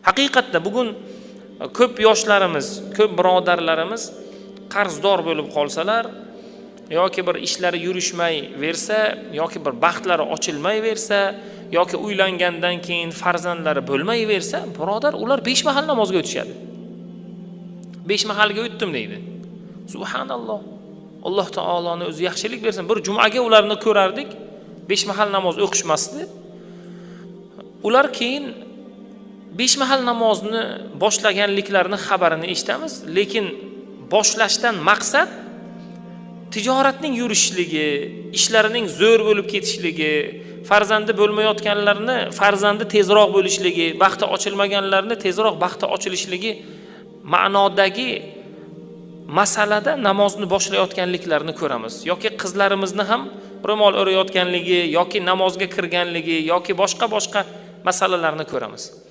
Haqiqatda bugun ko'p yoshlarimiz, ko'p birodarlarimiz qarzdor bo'lib qolsalar yoki bir ishlari yurishmay versa, yoki bir baxtlari ochilmay versa, yoki uylangandan keyin farzandlari bo'lmay versa, birodar, ular 5 mahal namozga o'tishadi. 5 mahalga o'tdim deydi. Subhanalloh. Alloh taoloning o'zi yaxshilik bersin. Bir jumaga ularni ko'rardik, 5 mahal namoz o'qishmasdi. Ular keyin 5 mahal namozni boshlaganliklarini xabarini eshitamiz, lekin boshlashdan maqsad tijoratning yurishligi, ishlarining zo'r bo'lib ketishligi, farzandi bo'lmayotganlarni farzandi tezroq bo'lishligi, baxti ochilmaganlarni tezroq baxti ochilishligi ma'nodagi masalada namozni boshlayotganliklarini ko'ramiz. Yoki qizlarimizni ham ro'mol o'rayotganligi, yoki namozga kirganligi, yoki boshqa masalalarni ko'ramiz.